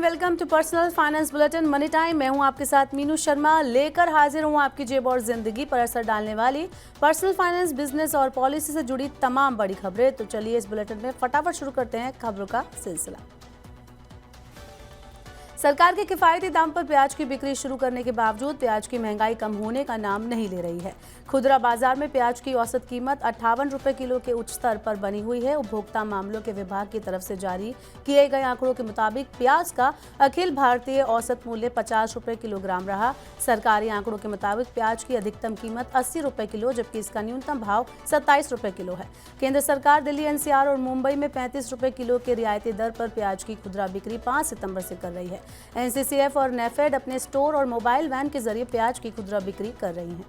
Welcome to personal finance bulletin money time. मैं हूं आपके साथ मीनू शर्मा, लेकर हाजिर हूं आपकी जेब और जिंदगी पर असर डालने वाली पर्सनल फाइनेंस, बिजनेस और पॉलिसी से जुड़ी तमाम बड़ी खबरें। तो चलिए इस बुलेटिन में फटाफट शुरू करते हैं खबरों का सिलसिला। सरकार के किफायती दाम पर प्याज की बिक्री शुरू करने के बावजूद प्याज की महंगाई कम होने का नाम नहीं ले रही है। खुदरा बाजार में प्याज की औसत कीमत 58 रुपए किलो के उच्च स्तर पर बनी हुई है। उपभोक्ता मामलों के विभाग की तरफ से जारी किए गए आंकड़ों के मुताबिक प्याज का अखिल भारतीय औसत मूल्य 50 रुपए किलोग्राम रहा। सरकारी आंकड़ों के मुताबिक प्याज की अधिकतम कीमत 80 रुपए किलो, जबकि इसका न्यूनतम भाव 27 रुपए किलो है। केंद्र सरकार दिल्ली, एनसीआर और मुंबई में 35 रुपए किलो के रियायती दर पर प्याज की खुदरा बिक्री 5 सितंबर से कर रही है। एनसीसीएफ और नेफेड अपने स्टोर और मोबाइल वैन के जरिए प्याज की खुदरा बिक्री कर रही हैं।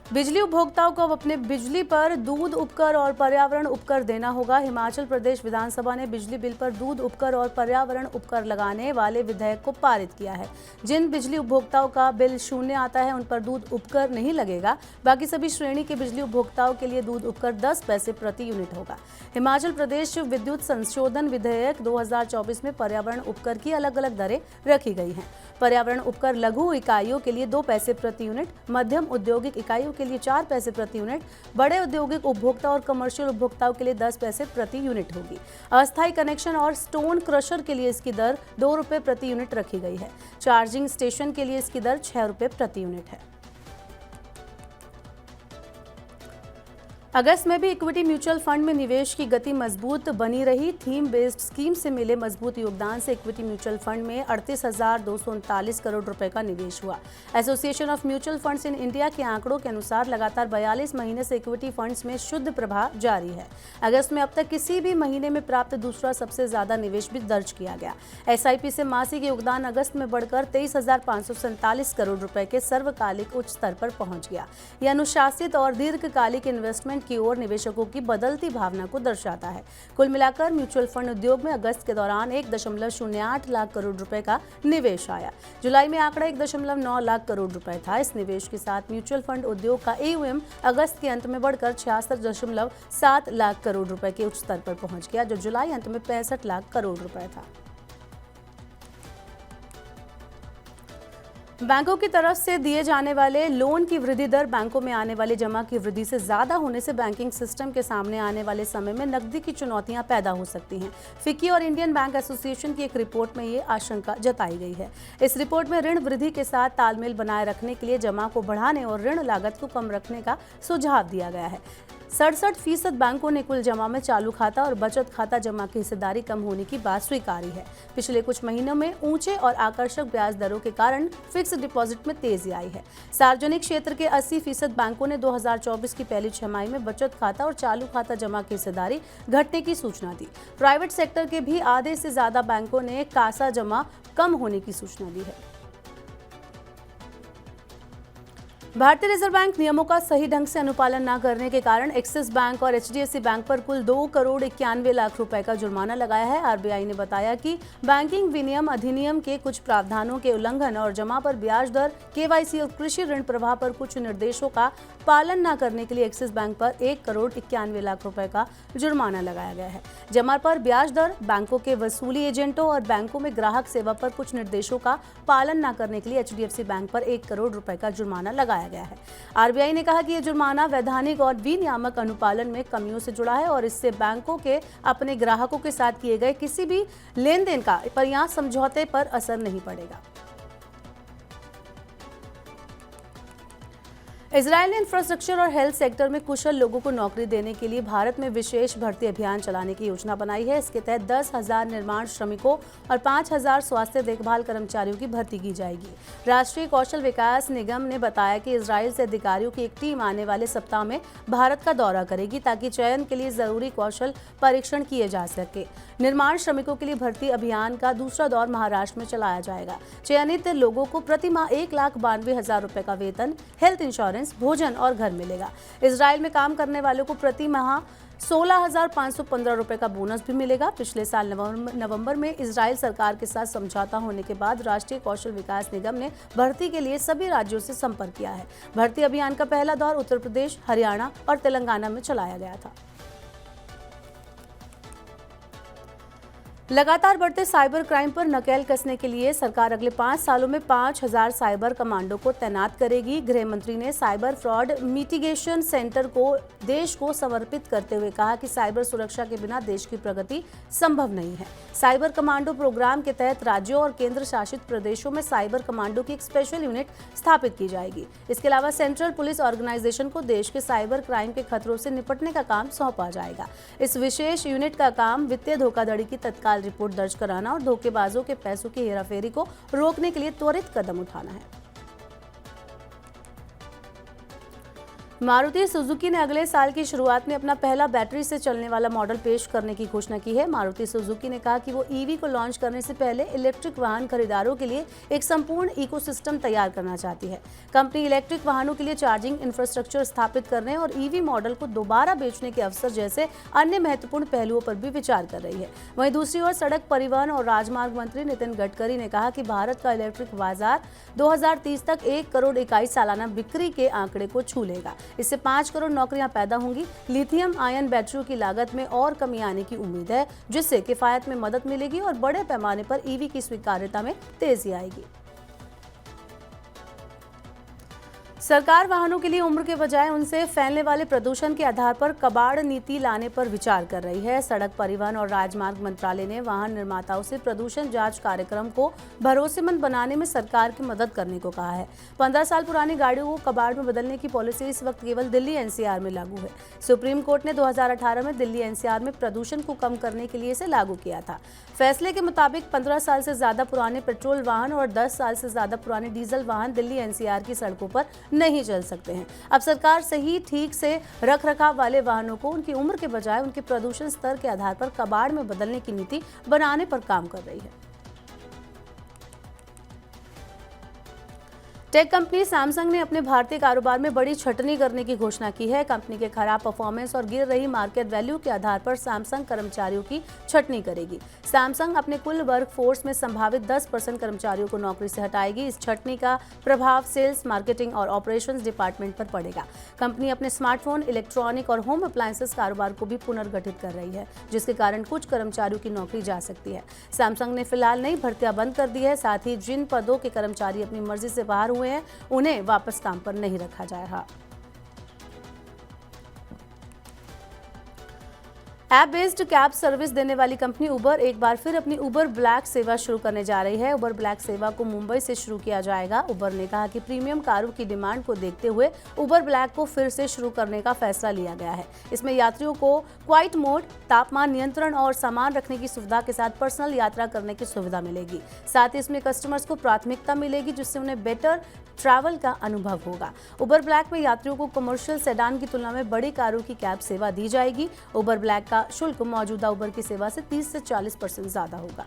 बिजली उपभोक्ताओं को अब अपने बिजली पर दूध उपकर और पर्यावरण उपकर देना होगा। हिमाचल प्रदेश विधानसभा ने बिजली बिल पर दूध उपकर और पर्यावरण उपकर लगाने वाले विधेयक को पारित किया है। जिन बिजली उपभोक्ताओं का बिल शून्य आता है उन पर दूध उपकर नहीं लगेगा। बाकी सभी श्रेणी के बिजली उपभोक्ताओं के लिए दूध उपकर 10 पैसे प्रति यूनिट होगा। हिमाचल प्रदेश विद्युत संशोधन विधेयक 2024 में पर्यावरण उपकर की अलग अलग दरें रखी गई हैं। पर्यावरण उपकर लघु इकाइयों के लिए 2 पैसे प्रति यूनिट, मध्यम औद्योगिक इकाइयों के लिए 4 पैसे प्रति यूनिट, बड़े औद्योगिक उपभोक्ता और कमर्शियल उपभोक्ताओं के लिए 10 पैसे प्रति यूनिट होगी। अस्थायी कनेक्शन और स्टोन क्रशर के लिए इसकी दर 2 रुपए प्रति यूनिट रखी गई है। चार्जिंग स्टेशन के लिए इसकी दर 6 रुपए प्रति यूनिट है। अगस्त में भी इक्विटी म्यूचुअल फंड में निवेश की गति मजबूत बनी रही। थीम बेस्ड स्कीम से मिले मजबूत योगदान से इक्विटी म्यूचुअल फंड में 38,239 करोड़ रुपए का निवेश हुआ। Association of mutual funds in India के आंकड़ों के अनुसार लगातार 42 महीने से इक्विटी फंड्स में शुद्ध प्रवाह जारी है। अगस्त में अब तक किसी भी महीने में प्राप्त दूसरा सबसे ज्यादा निवेश भी दर्ज किया गया। एसआईपी से मासिक योगदान अगस्त में बढ़कर 23,547 करोड़ रुपए के सर्वकालिक उच्च स्तर पर पहुंच गया। यह अनुशासित और दीर्घकालिक इन्वेस्टमेंट की ओर निवेशकों की बदलती भावना को दर्शाता है। कुल मिलाकर म्यूचुअल फंड उद्योग में अगस्त के दौरान 1.08 लाख करोड़ रुपए का निवेश आया। जुलाई में आंकड़ा 1.9 लाख करोड़ रुपए था। इस निवेश के साथ म्यूचुअल फंड उद्योग का AUM अगस्त के अंत में बढ़कर 66.7 लाख करोड़ रुपए के उच्च स्तर पर पहुंच गया, जो जुलाई अंत में 65 लाख करोड़ रुपए था। बैंकों की तरफ से दिए जाने वाले लोन की वृद्धि दर बैंकों में आने वाली जमा की वृद्धि से ज्यादा होने से बैंकिंग सिस्टम के सामने आने वाले समय में नकदी की चुनौतियां पैदा हो सकती हैं। फिक्की और इंडियन बैंक एसोसिएशन की एक रिपोर्ट में ये आशंका जताई गई है। इस रिपोर्ट में ऋण वृद्धि के साथ तालमेल बनाए रखने के लिए जमा को बढ़ाने और ऋण लागत को कम रखने का सुझाव दिया गया है। 67% बैंकों ने कुल जमा में चालू खाता और बचत खाता जमा की हिस्सेदारी कम होने की बात स्वीकारी है। पिछले कुछ महीनों में ऊंचे और आकर्षक ब्याज दरों के कारण फिक्स्ड डिपॉजिट में तेजी आई है। सार्वजनिक क्षेत्र के 80% बैंकों ने 2024 की पहली छमाही में बचत खाता और चालू खाता जमा की हिस्सेदारी घटने की सूचना दी। प्राइवेट सेक्टर के भी आधे से ज्यादा बैंकों ने कासा जमा कम होने की सूचना दी है। भारतीय रिजर्व बैंक नियमों का सही ढंग से अनुपालन न करने के कारण एक्सिस बैंक और HDFC बैंक पर कुल 2 करोड़ 91 लाख रुपए का जुर्माना लगाया है। आरबीआई ने बताया कि बैंकिंग विनियम अधिनियम के कुछ प्रावधानों के उल्लंघन और जमा पर ब्याज दर, KYC और कृषि ऋण प्रवाह पर कुछ निर्देशों का पालन न करने के लिए एक्सिस बैंक पर 1 करोड़ 91 लाख रुपए का जुर्माना लगाया गया है। जमा पर ब्याज दर, बैंकों के वसूली एजेंटों और बैंकों में ग्राहक सेवा पर कुछ निर्देशों का पालन न करने के लिए HDFC बैंक पर 1 करोड़ रुपए का जुर्माना लगाया गया है। आरबीआई ने कहा कि यह जुर्माना वैधानिक और विनियामक अनुपालन में कमियों से जुड़ा है और इससे बैंकों के अपने ग्राहकों के साथ किए गए किसी भी लेन देन का पर या समझौते पर असर नहीं पड़ेगा। इजरायल ने इंफ्रास्ट्रक्चर और हेल्थ सेक्टर में कुशल लोगों को नौकरी देने के लिए भारत में विशेष भर्ती अभियान चलाने की योजना बनाई है। इसके तहत 10,000 निर्माण श्रमिकों और 5,000 स्वास्थ्य देखभाल कर्मचारियों की भर्ती की जाएगी। राष्ट्रीय कौशल विकास निगम ने बताया कि इजरायल से अधिकारियों की एक टीम आने वाले सप्ताह में भारत का दौरा करेगी ताकि चयन के लिए जरूरी कौशल परीक्षण किए जा सके। निर्माण श्रमिकों के लिए भर्ती अभियान का दूसरा दौर महाराष्ट्र में चलाया जाएगा। चयनित लोगों को प्रति माह 1,92,000 रुपए का वेतन, हेल्थ इंश्योरेंस, भोजन और घर मिलेगा। इजरायल में काम करने वालों को प्रति माह 16,515 रुपए का बोनस भी मिलेगा। पिछले साल नवंबर में इजरायल सरकार के साथ समझौता होने के बाद राष्ट्रीय कौशल विकास निगम ने भर्ती के लिए सभी राज्यों से संपर्क किया है। भर्ती अभियान का पहला दौर उत्तर प्रदेश, हरियाणा और तेलंगाना में चलाया गया था। लगातार बढ़ते साइबर क्राइम पर नकेल कसने के लिए सरकार अगले 5 सालों में 5000 साइबर कमांडो को तैनात करेगी। गृह मंत्री ने साइबर फ्रॉड मिटिगेशन सेंटर को देश को समर्पित करते हुए कहा कि साइबर सुरक्षा के बिना देश की प्रगति संभव नहीं है। साइबर कमांडो प्रोग्राम के तहत राज्यों और केंद्र शासित प्रदेशों में साइबर कमांडो की एक स्पेशल यूनिट स्थापित की जाएगी। इसके अलावा सेंट्रल पुलिस ऑर्गेनाइजेशन को देश के साइबर क्राइम के खतरों से निपटने का काम सौंपा जाएगा। इस विशेष यूनिट का काम वित्तीय धोखाधड़ी की तत्काल रिपोर्ट दर्ज कराना और धोखेबाजों के पैसों की हेराफेरी को रोकने के लिए त्वरित कदम उठाना है। मारुति सुजुकी ने अगले साल की शुरुआत में अपना पहला बैटरी से चलने वाला मॉडल पेश करने की घोषणा की है। मारुति सुजुकी ने कहा कि वो ईवी को लॉन्च करने से पहले इलेक्ट्रिक वाहन खरीदारों के लिए एक संपूर्ण इकोसिस्टम तैयार करना चाहती है। कंपनी इलेक्ट्रिक वाहनों के लिए चार्जिंग इंफ्रास्ट्रक्चर स्थापित करने और ईवी मॉडल को दोबारा बेचने के अवसर जैसे अन्य महत्वपूर्ण पहलुओं पर भी विचार कर रही है। वहीं दूसरी ओर सड़क परिवहन और राजमार्ग मंत्री नितिन गडकरी ने कहा कि भारत का इलेक्ट्रिक बाजार 2030 तक 1 करोड़ इकाई सालाना बिक्री के आंकड़े को छू लेगा। इससे 5 करोड़ नौकरियां पैदा होंगी। लिथियम आयन बैटरियों की लागत में और कमी आने की उम्मीद है, जिससे किफायत में मदद मिलेगी और बड़े पैमाने पर ईवी की स्वीकार्यता में तेजी आएगी। सरकार वाहनों के लिए उम्र के बजाय उनसे फैलने वाले प्रदूषण के आधार पर कबाड़ नीति लाने पर विचार कर रही है। सड़क परिवहन और राजमार्ग मंत्रालय ने वाहन निर्माताओं से प्रदूषण जांच कार्यक्रम को भरोसेमंद बनाने में सरकार की मदद करने को कहा है। 15 साल पुरानी गाड़ियों को कबाड़ में बदलने की पॉलिसी इस वक्त केवल दिल्ली एनसीआर में लागू है। सुप्रीम कोर्ट ने 2018 में दिल्ली एनसीआर में प्रदूषण को कम करने के लिए इसे लागू किया था। फैसले के मुताबिक 15 साल से ज्यादा पुराने पेट्रोल वाहन और 10 साल से ज्यादा पुराने डीजल वाहन दिल्ली एनसीआर की सड़कों पर नहीं चल सकते हैं। अब सरकार सही ठीक से रखरखाव वाले वाहनों को उनकी उम्र के बजाय उनके प्रदूषण स्तर के आधार पर कबाड़ में बदलने की नीति बनाने पर काम कर रही है। टेक कंपनी सैमसंग ने अपने भारतीय कारोबार में बड़ी छटनी करने की घोषणा की है। कंपनी के खराब परफॉर्मेंस और गिर रही मार्केट वैल्यू के आधार पर सैमसंग कर्मचारियों की छटनी करेगी। सैमसंग अपने कुल वर्क फोर्स में संभावित 10% कर्मचारियों को नौकरी से हटाएगी। इस छटनी का प्रभाव सेल्स, मार्केटिंग और ऑपरेशंस डिपार्टमेंट पर पड़ेगा। कंपनी अपने स्मार्टफोन, इलेक्ट्रॉनिक और होम अप्लायंसेस कारोबार को भी पुनर्गठित कर रही है, जिसके कारण कुछ कर्मचारियों की नौकरी जा सकती है। सैमसंग ने फिलहाल नई भर्तियां बंद कर दी है। साथ ही जिन पदों के कर्मचारी अपनी मर्जी से बाहर हुए हैं उन्हें वापस काम पर नहीं रखा जाएगा। ऐप बेस्ड कैब सर्विस देने वाली कंपनी उबर एक बार फिर अपनी उबर ब्लैक सेवा शुरू करने जा रही है। उबर ब्लैक सेवा को मुंबई से शुरू किया जाएगा। उबर ने कहा कि प्रीमियम कारों की डिमांड को देखते हुए उबर ब्लैक को फिर से शुरू करने का फैसला लिया गया है। इसमें यात्रियों को क्वाइट मोड, तापमान नियंत्रण और सामान रखने की सुविधा के साथ पर्सनल यात्रा करने की सुविधा मिलेगी। साथ ही इसमें कस्टमर्स को प्राथमिकता मिलेगी, जिससे उन्हें बेटर ट्रैवल का अनुभव होगा। उबर ब्लैक में यात्रियों को कमर्शियल सेडान की तुलना में बड़ी कारों की कैब सेवा दी जाएगी। उबर ब्लैक का शुल्क मौजूदा उबर की सेवा से 30 से 40% ज्यादा होगा।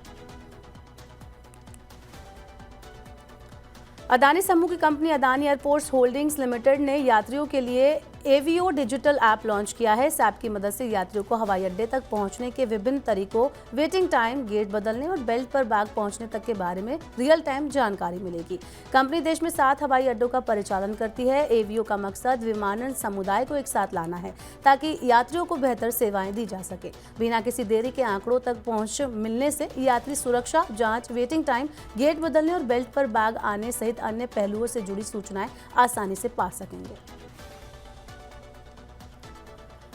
अदानी समूह की company Adani airports holdings limited ने यात्रियों के लिए एवियो डिजिटल ऐप लॉन्च किया है। इस ऐप की मदद से यात्रियों को हवाई अड्डे तक पहुंचने के विभिन्न तरीकों, वेटिंग टाइम, गेट बदलने और बेल्ट पर बैग पहुंचने तक के बारे में रियल टाइम जानकारी मिलेगी। कंपनी देश में 7 हवाई अड्डों का परिचालन करती है। एवियो का मकसद विमानन समुदाय को एक साथ लाना है, ताकि यात्रियों को बेहतर सेवाएं दी जा सके। बिना किसी देरी के आंकड़ों तक पहुंच मिलने से यात्री सुरक्षा, जांच, वेटिंग टाइम, गेट बदलने और बेल्ट पर बैग आने सहित अन्य पहलुओं से जुड़ी सूचनाएं आसानी से पा सकेंगे।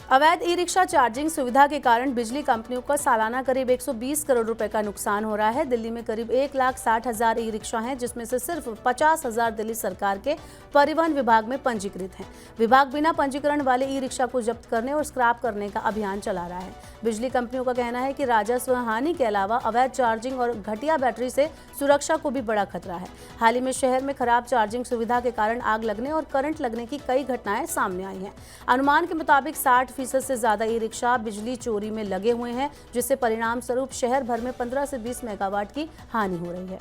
अवैध ई रिक्शा चार्जिंग सुविधा के कारण बिजली कंपनियों का सालाना करीब 120 करोड़ रुपए का नुकसान हो रहा है। दिल्ली में करीब 1,60,000 ई रिक्शा हैं, जिसमें से सिर्फ 50,000 दिल्ली सरकार के परिवहन विभाग में पंजीकृत हैं। विभाग बिना पंजीकरण वाले ई रिक्शा को जब्त करने और स्क्रैप करने का अभियान चला रहा है। बिजली कंपनियों का कहना है कि राजस्व हानि के अलावा अवैध चार्जिंग और घटिया बैटरी से सुरक्षा को भी बड़ा खतरा है। हाल ही में शहर में खराब चार्जिंग सुविधा के कारण आग लगने और करंट लगने की कई घटनाएं सामने आई हैं। अनुमान के मुताबिक 60% से ज्यादा ई रिक्शा बिजली चोरी में लगे हुए हैं, जिससे परिणाम स्वरूप शहर भर में 15 से 20 मेगावाट की हानि हो रही है।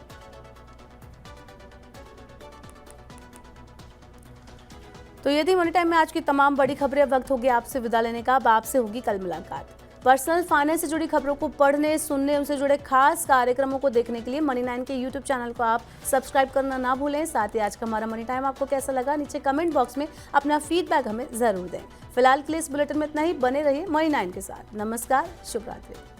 तो ये थी मनी टाइम में आज की तमाम बड़ी खबरें। अब वक्त हो गया आपसे विदा लेने का। अब आपसे होगी कल मुलाकात। पर्सनल फाइनेंस से जुड़ी खबरों को पढ़ने, सुनने, उनसे जुड़े खास कार्यक्रमों को देखने के लिए मनी 9 के यूट्यूब चैनल को आप सब्सक्राइब करना ना भूलें। साथ ही आज का हमारा मनी टाइम आपको कैसा लगा, नीचे कमेंट बॉक्स में अपना फीडबैक हमें जरूर दें। फिलहाल के लिए इस बुलेटिन में इतना ही। बने रहिए मनी 9 के साथ। नमस्कार, शुभ रात्रि।